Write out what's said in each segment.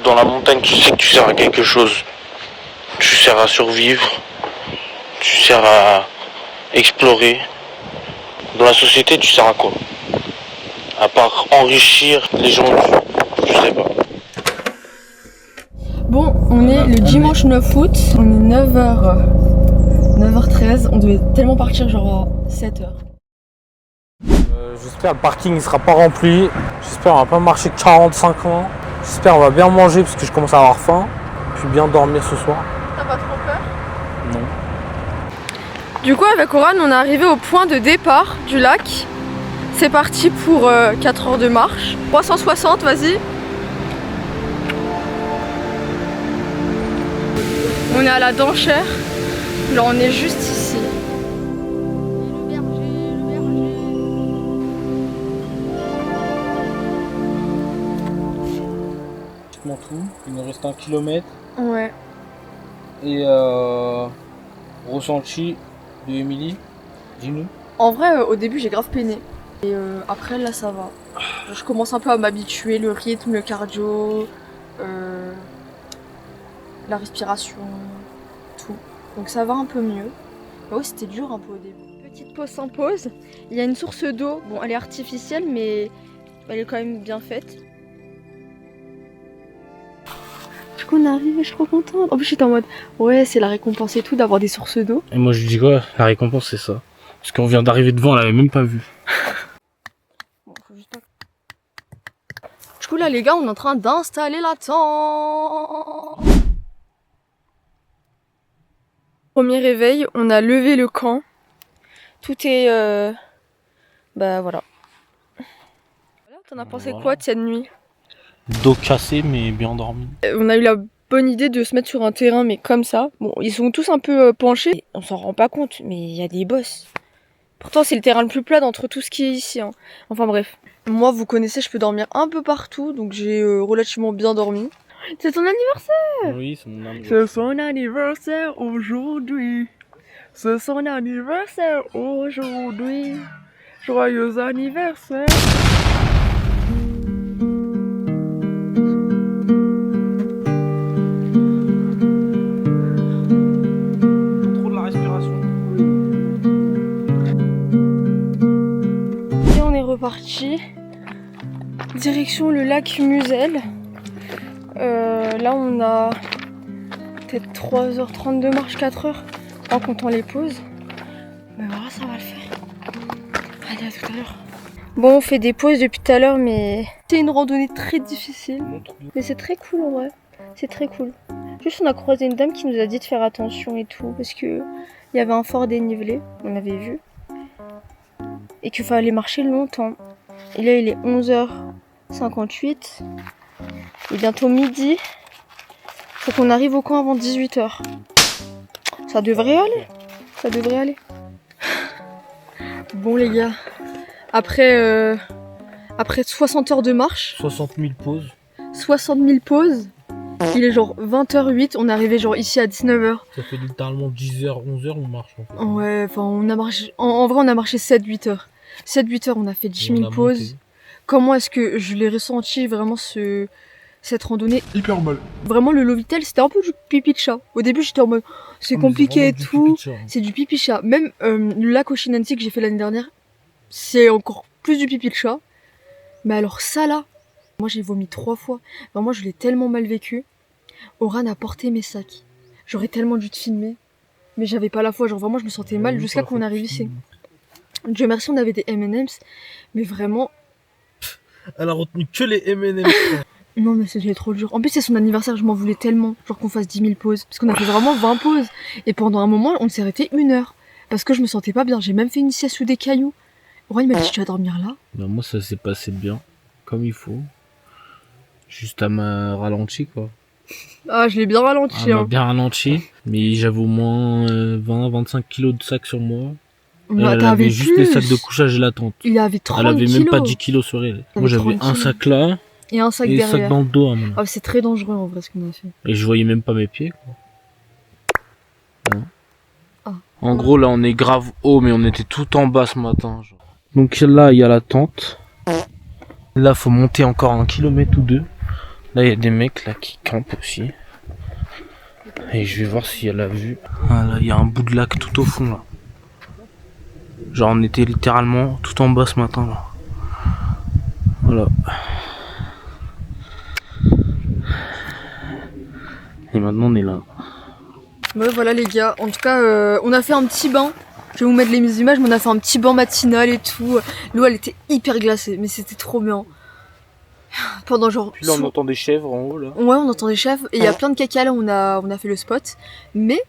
Dans la montagne, tu sais que tu sers à quelque chose. Tu sers à survivre. Tu sers à explorer. Dans la société, tu sers à quoi? À part enrichir les gens, je sais pas. Bon, on est le dimanche 9 août, on est 9h13, on devait tellement partir genre à 7h. J'espère que le parking ne sera pas rempli, j'espère qu'on va pas marcher 45 ans, j'espère qu'on va bien manger parce que je commence à avoir faim, puis bien dormir ce soir. T'as pas trop peur? Non. Du coup avec Oran on est arrivé au point de départ du lac. C'est parti pour 4 heures de marche. 360, vas-y. On est à la Denchère. Là on est juste ici. Tout, il nous reste 1 kilomètre. Ouais. Et ressenti de Émilie, dis-nous. En vrai au début j'ai grave peiné. Et après là ça va. Je commence un peu à m'habituer, le rythme, le cardio, la respiration, tout. Donc ça va un peu mieux. Mais ouais c'était dur un peu au début. Petite pause sans pause. Il y a une source d'eau. Bon elle est artificielle mais elle est quand même bien faite. Du coup on est arrivé, je suis trop contente. En plus j'étais en mode ouais c'est la récompense et tout d'avoir des sources d'eau. Et moi je dis quoi? La récompense c'est ça. Parce qu'on vient d'arriver devant, on l'avait même pas vu. Bon, faut juste pas... Du coup là les gars on est en train d'installer la tente. Premier réveil, on a levé le camp. Tout est... Bah voilà. T'en as pensé quoi de cette nuit? Dos cassé mais bien dormi. On a eu la bonne idée de se mettre sur un terrain mais comme ça. Bon ils sont tous un peu penchés. On s'en rend pas compte mais il y a des bosses. Pourtant c'est le terrain le plus plat d'entre tout ce qui est ici. Hein. Enfin bref. Moi vous connaissez je peux dormir un peu partout donc j'ai relativement bien dormi. C'est ton anniversaire! Oui c'est mon anniversaire. C'est son anniversaire aujourd'hui. C'est son anniversaire aujourd'hui. Joyeux anniversaire! Trop de la respiration. Et on est reparti. Direction le lac Muselle. Là on a peut-être 3h30 de marche, 4h en comptant les pauses. Mais voilà ça va le faire. Allez à tout à l'heure. Bon on fait des pauses depuis tout à l'heure mais c'est une randonnée très difficile. Mais c'est très cool en vrai. C'est très cool. Juste on a croisé une dame qui nous a dit de faire attention et tout parce que il y avait un fort dénivelé, on avait vu. Et qu'il fallait marcher longtemps. Et là il est 11h58. Et bientôt midi. Faut qu'on arrive au camp avant 18h. Ça devrait aller. Ça devrait aller. Bon les gars. Après 60 heures de marche. 60 000 pauses. 60 000 pauses. Il est genre 20h08. On est arrivé genre ici à 19h. Ça fait littéralement 10h, 11h on marche en fait. Ouais, enfin on a marché. En vrai on a marché 7-8 heures. 7-8 heures on a fait 10 000 pauses. Monté. Comment est-ce que je l'ai ressenti vraiment cette randonnée hyper mal. Vraiment le Lovitel c'était un peu du pipi de chat. Au début j'étais en mode c'est compliqué et tout. C'est du pipi de chat. Même le lac Oshinansi que j'ai fait l'année dernière, c'est encore plus du pipi de chat. Mais alors ça là, moi j'ai vomi 3 fois. Enfin, moi je l'ai tellement mal vécu. Oran a porté mes sacs. J'aurais tellement dû te filmer. Mais j'avais pas la foi. Genre vraiment je me sentais mal jusqu'à qu'on arrive ici. Dieu merci on avait des M&M's. Mais vraiment... Elle a retenu que les M&M's. Non mais c'était trop dur. En plus c'est son anniversaire, je m'en voulais tellement. Genre qu'on fasse 10 000 pauses. Parce qu'on a fait vraiment 20 pauses. Et pendant un moment on s'est arrêté 1 heure. Parce que je me sentais pas bien. J'ai même fait une sieste sous des cailloux. Oran il m'a dit tu vas dormir là. Non, moi ça s'est passé bien. Comme il faut. Juste à ma ralenti quoi. Ah je l'ai bien ralenti m'a bien ralenti. Mais j'avais au moins 20-25 kilos de sacs sur moi. Elle avait juste les sacs de couchage et la tente. Il avait 30 Elle avait kilos. même pas 10 kilos sur elle. Moi j'avais un sac là. Et un sac et derrière. Et sac dans le dos. Ah, c'est très dangereux en vrai ce qu'on a fait. Et je voyais même pas mes pieds quoi. Ouais. Ah. En gros là on est grave haut mais on était tout en bas ce matin. Genre. Donc là il y a la tente. Là faut monter encore 1 kilomètre ou 2. Là, il y a des mecs là qui campent aussi. Et je vais voir s'il y a la vue. Ah là, il y a un bout de lac tout au fond là. Genre on était littéralement tout en bas ce matin là. Voilà. Et maintenant on est là. Ouais voilà les gars, en tout cas on a fait un petit bain. Je vais vous mettre les images, mais on a fait un petit bain matinal et tout. L'eau elle était hyper glacée, mais c'était trop bien. Pendant genre... Puis là on entend des chèvres en haut là. Ouais, on entend des chèvres et il y a plein de caca là où on a fait le spot. Mais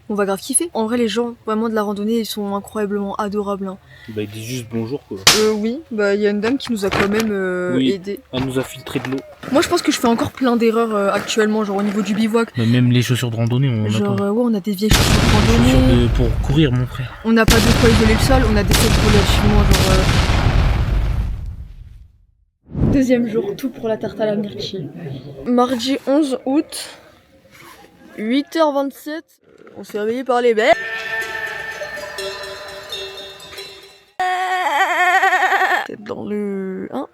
on va grave kiffer. En vrai les gens vraiment de la randonnée ils sont incroyablement adorables. Hein. Bah ils disent juste bonjour quoi. Oui, bah il y a une dame qui nous a quand même aidé. Elle nous a filtré de l'eau. Moi je pense que je fais encore plein d'erreurs actuellement, genre au niveau du bivouac. Mais même les chaussures de randonnée on Genre a pas. ouais on a des vieilles chaussures de randonnée. Pour courir mon frère. On n'a pas de quoi isoler le sol, on a des sacs pour les chinois genre... Deuxième jour, tout pour la tarte à la myrtille. Mardi 11 août, 8h27, on s'est réveillé par les bêtes. C'est dans le... Hein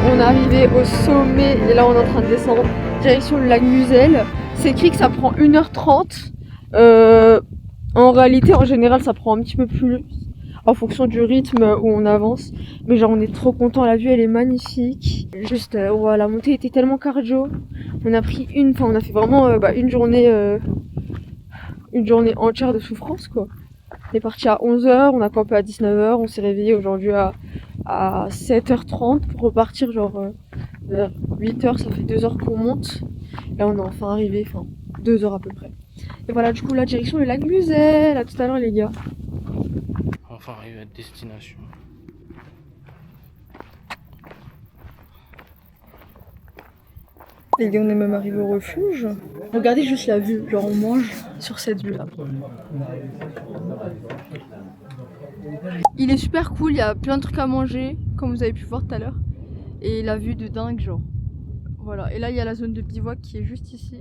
On est arrivé au sommet et là on est en train de descendre direction le lac Musel. C'est écrit que ça prend 1h30. En réalité, en général, ça prend un petit peu plus en fonction du rythme où on avance. Mais genre on est trop content, la vue elle est magnifique. Juste, ouais, la montée était tellement cardio. On a pris on a fait vraiment une journée entière de souffrance quoi. On est parti à 11h, on a campé à 19h, on s'est réveillé aujourd'hui à 7h30 pour repartir genre vers 8h, ça fait 2 heures qu'on monte. Là on est enfin arrivé, 2 heures à peu près. Et voilà du coup la direction le lac Musel, à tout à l'heure les gars. Enfin arrivé à destination. Les gars on est même arrivé au refuge. Regardez juste la vue, genre on mange sur cette vue là. Il est super cool, il y a plein de trucs à manger, comme vous avez pu voir tout à l'heure. Et la vue de dingue, genre. Voilà, et là il y a la zone de bivouac qui est juste ici.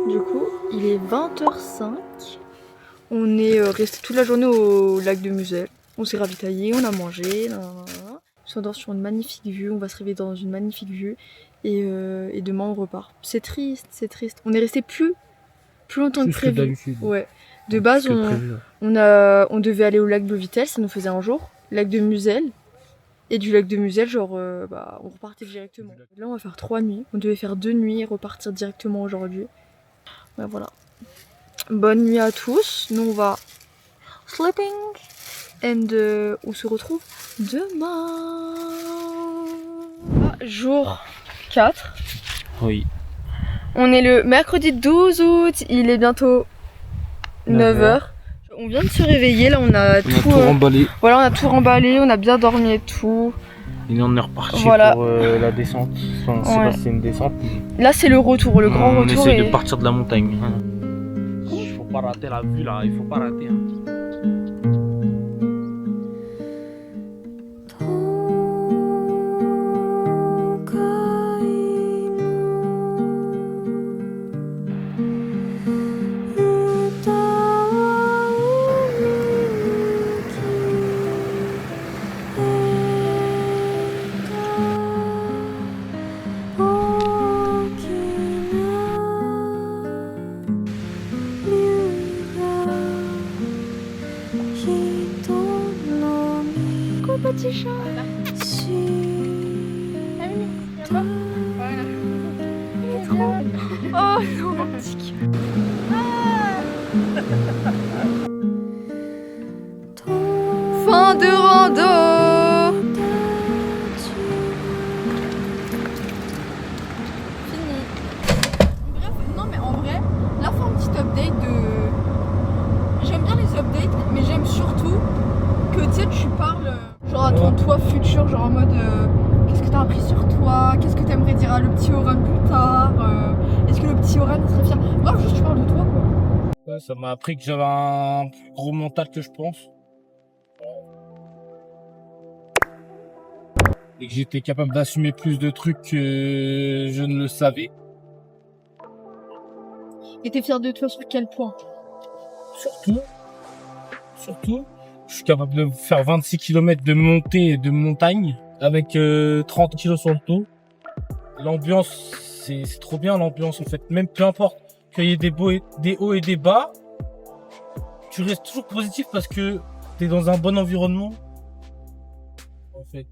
Du coup, il est 20h05. On est resté toute la journée au lac de Musel. On s'est ravitaillé, on a mangé. On s'endort sur une magnifique vue. On va se réveiller dans une magnifique vue. Et demain, on repart. C'est triste, c'est triste. On est resté plus longtemps que prévu. Ouais. De base, on devait aller au lac Blovitel, ça nous faisait un jour. Lac de Musel. Et du lac de Musel, genre, on repartait directement. Là, on va faire 3 nuits. On devait faire 2 nuits et repartir directement aujourd'hui. Ouais, voilà. Bonne nuit à tous. Nous, on va sleeping. And on se retrouve demain. Jour 4. Oui. On est le mercredi 12 août. Il est bientôt 9h. On vient de se réveiller. Là, on a tout remballé. Voilà, on a tout remballé. On a bien dormi et tout. Et on est reparti pour la descente. Enfin, je sais pas si c'est une descente. Là, c'est le retour, le grand retour. On essaie de partir de la montagne. Il faut pas rater la vue là, il faut pas rater. petit chat. Ah oui, viens pas. Voilà. Il est trop. Oh, romantique. Fin de rando. Fini. Bref, non mais en vrai, là faut un petit update de... J'aime bien les updates, mais j'aime surtout que tu sais, tu parles genre à ton toi futur, genre en mode qu'est-ce que t'as appris sur toi, qu'est-ce que t'aimerais dire à le petit Oran plus tard, est-ce que le petit Oran serait fier. Bref, juste tu parles de toi quoi. Ouais, ça m'a appris que j'avais un plus gros mental que je pense. Et que j'étais capable d'assumer plus de trucs que je ne le savais. Et t'es fier de toi sur quel point? Surtout, je suis capable de faire 26 km de montée et de montagne avec 30 kg sur le dos. L'ambiance, c'est trop bien l'ambiance en fait. Même peu importe qu'il y ait des hauts et des bas, tu restes toujours positif parce que t'es dans un bon environnement. En fait.